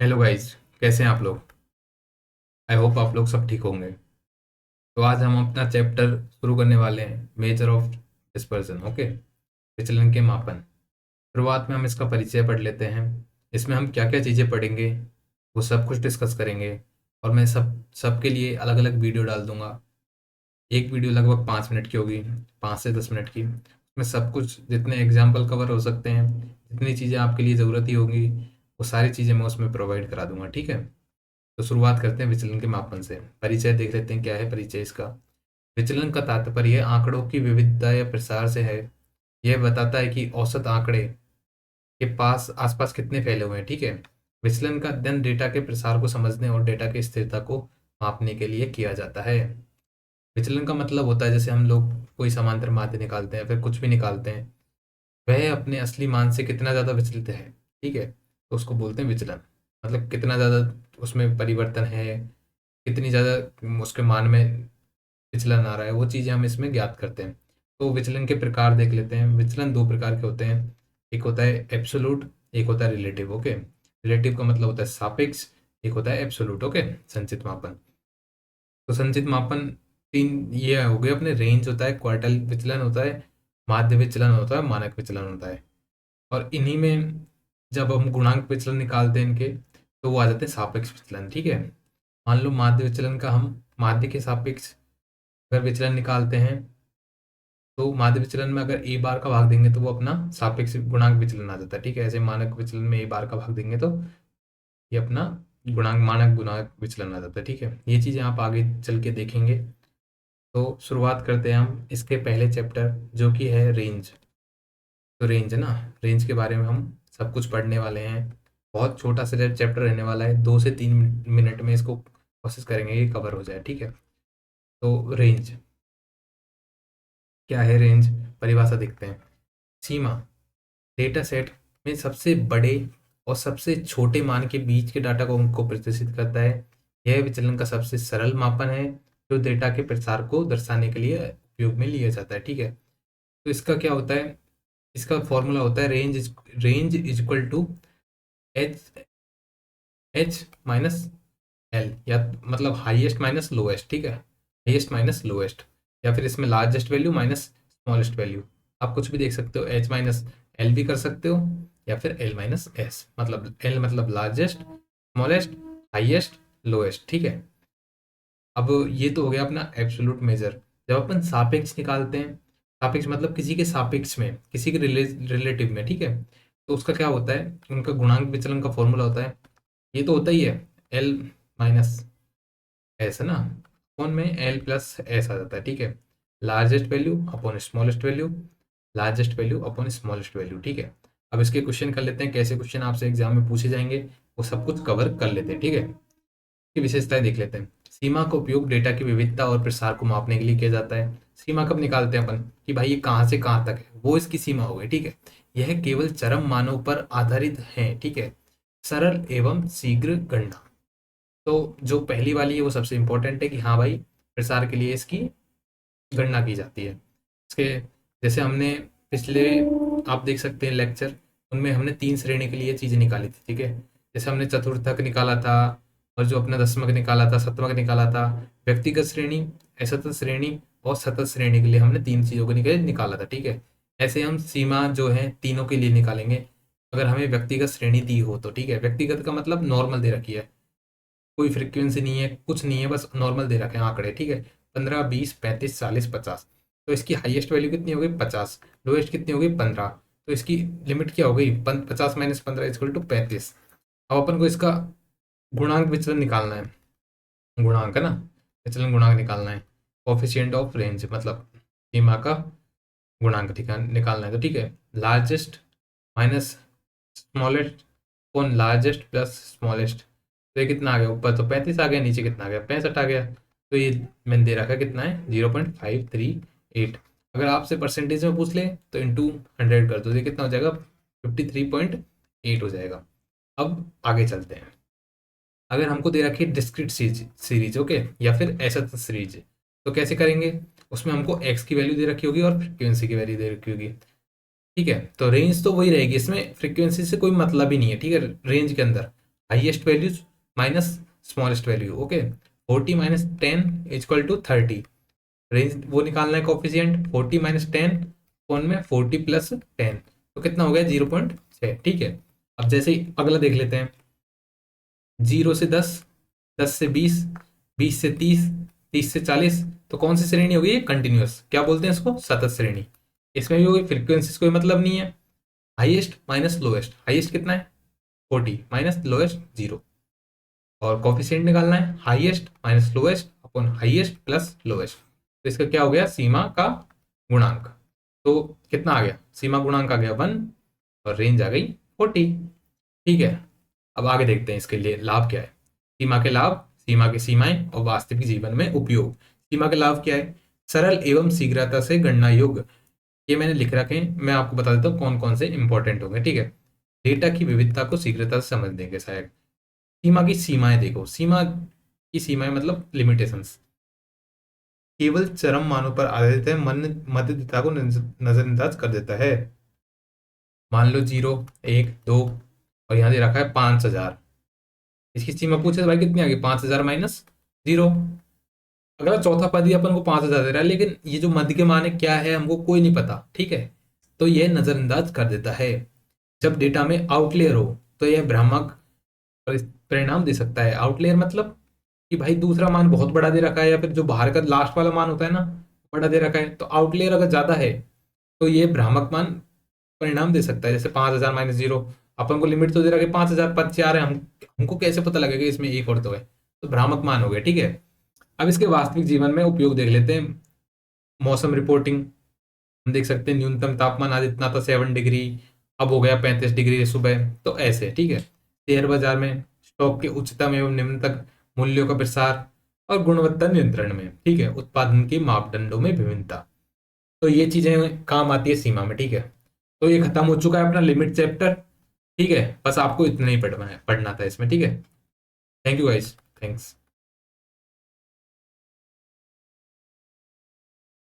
Hello guys, कैसे हैं आप लोग। आई होप आप लोग सब ठीक होंगे। तो आज हम अपना चैप्टर शुरू करने वाले हैं, मेजर ऑफ डिस्पर्जन। ओके, विचलन के मापन। शुरुआत में हम इसका परिचय पढ़ लेते हैं। इसमें हम क्या क्या चीज़ें पढ़ेंगे वो सब कुछ डिस्कस करेंगे। और मैं सबके लिए अलग अलग वीडियो डाल दूंगा। एक वीडियो लगभग 5 मिनट की होगी, 5 से 10 मिनट की। उसमें सब कुछ जितने एग्जाम्पल कवर हो सकते हैं, जितनी चीज़ें आपके लिए ज़रूरत ही होगी, वो सारी चीज़ें मैं उसमें प्रोवाइड करा दूंगा। ठीक है, तो शुरुआत करते हैं विचलन के मापन से। परिचय देख लेते हैं, क्या है परिचय इसका। विचलन का तात्पर्य आंकड़ों की विविधता या प्रसार से है। यह बताता है कि औसत आंकड़े के पास आसपास कितने फैले हुए हैं। ठीक है, विचलन का अध्ययन डेटा के प्रसार को समझने और डेटा की स्थिरता को मापने के लिए किया जाता है। विचलन का मतलब होता है, जैसे हम लोग कोई समांतर माध्य निकालते हैं, फिर कुछ भी निकालते हैं, वह अपने असली मान से कितना ज़्यादा विचलित है। ठीक है, तो उसको बोलते हैं विचलन। मतलब कितना ज़्यादा उसमें परिवर्तन है, कितनी ज़्यादा उसके मान में विचलन आ रहा है, वो चीज़ें हम इसमें ज्ञात करते हैं। तो विचलन के प्रकार देख लेते हैं। विचलन दो प्रकार के होते हैं, एक होता है एब्सोलूट, एक होता है रिलेटिव। ओके, रिलेटिव का मतलब होता है सापेक्ष, एक होता है एब्सोलूट। ओके, संचित मापन। तो संचित मापन तीन ये हो गए अपने। रेंज होता है, क्वार्टाइल विचलन होता है, माध्य विचलन होता है, मानक विचलन होता है। और इन्हीं में जब हम गुणांक विचलन निकालते हैं इनके, तो वो आ जाते हैं सापेक्ष विचलन। ठीक है, मान लो माध्य विचलन का हम माध्य के सापेक्ष अगर विचलन निकालते हैं, तो माध्य विचलन में अगर ए बार का भाग देंगे तो वो अपना सापेक्ष गुणांक विचलन आ जाता है। ठीक है, ऐसे मानक विचलन में ए बार का भाग देंगे तो ये अपना मानक गुणांक विचलन आ जाता है। ठीक है, ये चीज़ें आप आगे चल के देखेंगे। तो शुरुआत करते हैं हम इसके पहले चैप्टर, जो कि है रेंज। तो रेंज है ना, रेंज के बारे में हम सब कुछ पढ़ने वाले हैं। बहुत छोटा सा चैप्टर रहने वाला है, 2 से 3 मिनट में इसको कोशिश करेंगे कि कवर हो जाए। ठीक है, तो रेंज क्या है। रेंज परिभाषा देखते हैं। सीमा डेटा सेट में सबसे बड़े और सबसे छोटे मान के बीच के डाटा को प्रदर्शित करता है। यह विचलन का सबसे सरल मापन है, जो डेटा के प्रसार को दर्शाने के लिए उपयोग में लिया जाता है। ठीक है, तो इसका क्या होता है, इसका फॉर्मूला होता है range is equal to H H minus L, या मतलब हाईएस्ट माइनस लोएस्ट। ठीक है, हाईएस्ट माइनस लोएस्ट, या फिर इसमें largest value minus smallest value. आप कुछ भी देख सकते हो, एच माइनस एल भी कर सकते हो, या फिर एल माइनस एस। मतलब एल मतलब लार्जेस्ट, स्मॉलेस्ट, हाईएस्ट, लोएस्ट। ठीक है, अब ये तो हो गया अपना एब्सोल्यूट मेजर। जब अपन सापेक्ष निकालते हैं, सापेक्ष मतलब किसी के सापेक्ष में, किसी के रिलेटिव में। ठीक है, तो उसका क्या होता है, उनका गुणांक विचलन का फॉर्मूला होता है, ये तो होता ही है, एल माइनस एस है ना, फोन में एल प्लस एस आ जाता है। ठीक है, largest value upon smallest value, largest value upon smallest value. ठीक है, अब इसके क्वेश्चन कर लेते हैं, कैसे क्वेश्चन आपसे एग्जाम में पूछे जाएंगे वो सब कुछ कवर कर लेते हैं। ठीक है, की विशेषताएं देख लेते हैं। सीमा का उपयोग डेटा की विविधता और प्रसार को मापने के लिए किया जाता है। सीमा कब निकालते हैं अपन, कि भाई ये कहाँ से कहाँ तक है, वो इसकी सीमा हो गई। ठीक है, यह केवल चरम मानों पर आधारित है। ठीक है, सरल एवं शीघ्र गणना। तो जो पहली वाली है वो सबसे इंपॉर्टेंट है, कि हाँ भाई प्रसार के लिए इसकी गणना की जाती है। इसके जैसे हमने पिछले, आप देख सकते हैं लेक्चर, उनमें हमने 3 श्रेणी के लिए चीज़ें निकाली थी। ठीक है, जैसे हमने चतुर्थक निकाला था, और जो अपना दशमक निकाला था, शतमक निकाला था, व्यक्तिगत श्रेणी, असतत श्रेणी और सतत श्रेणी के लिए हमने 3 चीज़ों को निकाला था। ठीक है, ऐसे हम सीमा जो है तीनों के लिए निकालेंगे अगर हमें व्यक्तिगत श्रेणी दी हो तो। ठीक है, व्यक्तिगत का मतलब नॉर्मल दे रखी है, कोई फ्रिक्वेंसी नहीं है, कुछ नहीं है, बस नॉर्मल दे रखे हैं आंकड़े। ठीक है, 15, 20, 35, 40, 50। तो इसकी हाईएस्ट वैल्यू कितनी हो गई, 50। लोएस्ट कितनी हो गई, 15। तो इसकी लिमिट क्या हो गई, 50 माइनस 15 इक्वल टू 35। अब अपन को इसका गुणांक विचलन निकालना है। गुणांक है ना, विचलन गुणांक निकालना है। कोफिशिएंट ऑफ रेंज मतलब सीमा का गुणांक निकालना है। तो ठीक है, लार्जेस्ट माइनस स्मॉलेस्ट कौन, लार्जेस्ट प्लस स्मॉलेस्ट। तो ये कितना आ गया, ऊपर तो 35 आ गया, नीचे कितना आ गया, 65 आ गया। तो ये मैंने दे रखा है कितना है, 0.538। अगर आपसे परसेंटेज में पूछ ले तो इंटू 100 कर दो, ये कितना हो जाएगा, 53.8 हो जाएगा। अब आगे चलते हैं। अगर हमको दे रखी है डिस्क्रीट सीरीज, ओके, या फिर ऐसा सीरीज, तो कैसे करेंगे, उसमें हमको एक्स की वैल्यू दे रखी होगी और फ्रिक्वेंसी की वैल्यू दे रखी होगी। ठीक है, तो रेंज तो वही रहेगी, इसमें फ्रीक्वेंसी से कोई मतलब ही नहीं है। ठीक है, रेंज के अंदर highest values minus smallest value, okay. 40 minus 10 equal to 30, range वो निकालना है कोफिशिएंट। 40 माइनस 10 कौन में 40 प्लस 10, तो कितना हो गया 0.6, ठीक है। अब जैसे ही अगला देख लेते हैं, 0 से 10, 10 से 20, 20 से 30, 30 से 40, तो कौन सी श्रेणी होगी, कंटिन्यूअस, क्या बोलते हैं इसको, सतत श्रेणी। इसमें भी कोई फ्रीक्वेंसी कोई मतलब नहीं है। हाईएस्ट माइनस लोएस्ट, हाईएस्ट कितना है 40 माइनस लोएस्ट 0, और कोफिशिएंट निकालना है highest minus lowest upon highest plus lowest. तो इसका क्या हो गया, सीमा का गुणांक। तो कितना आ गया, सीमा गुणांक आ गया 1 और रेंज आ गई 40, ठीक है। अब आगे देखते हैं इसके लिए लाभ क्या है। सीमा के लाभ, सीमा की सीमाएं और वास्तविक जीवन में उपयोग। सीमा के लाभ क्या है, सरल एवं शीघ्रता से गणना योग्य, ये मैंने लिख रखे हैं, मैं आपको बता देता हूँ कौन कौन से इंपॉर्टेंट होंगे, ठीक है। डेटा की विविधता को शीघ्रता से समझ देंगे शायद। सीमा की सीमाएं देखो, सीमा की सीमाएं मतलब लिमिटेशंस केवल चरम मानों पर आधारित है, मन मध्यता को नजरअंदाज कर देता है। मान लो 0, 1, 2 और यहाँ दे रखा है 5000, इसकी सीमा पूछे तो भाई कितनी आ गई 5000 माइनस 0। अगला चौथा पद ही अपन को 5000 दे रहा है, लेकिन ये जो मध्य के मान है क्या है हमको कोई नहीं पता, ठीक है। तो यह नजरअंदाज कर देता है। जब डेटा में आउटलेयर हो तो यह भ्रामक परिणाम दे सकता है। आउटलेयर मतलब कि भाई दूसरा मान बहुत बड़ा दे रखा है, या फिर जो बाहर का लास्ट वाला मान होता है ना बड़ा दे रखा है, तो आउटलेयर अगर ज्यादा है तो ये भ्रामक मान परिणाम दे सकता है। जैसे 5000 माइनस 0, अपन को लिमिट तो दे रखा है 5000 पर 4 है, हमको कैसे पता लगेगा इसमें एक और तो है, तो भ्रामक मान हो गया, ठीक है। अब इसके वास्तविक जीवन में उपयोग देख लेते हैं। मौसम रिपोर्टिंग, हम देख सकते हैं न्यूनतम तापमान आज इतना था 7 डिग्री, अब हो गया 35 डिग्री सुबह, तो ऐसे, ठीक है। शेयर बाजार में स्टॉक के उच्चतम एवं निम्नतम मूल्यों का प्रसार और गुणवत्ता नियंत्रण में, ठीक है, उत्पादन के मापदंडों में विभिन्नता, तो ये चीजें काम आती है सीमा में, ठीक है। तो ये खत्म हो चुका है अपना लिमिट चैप्टर, ठीक है। बस आपको इतना ही पढ़ना था इसमें, ठीक है। Thank you guys, thanks.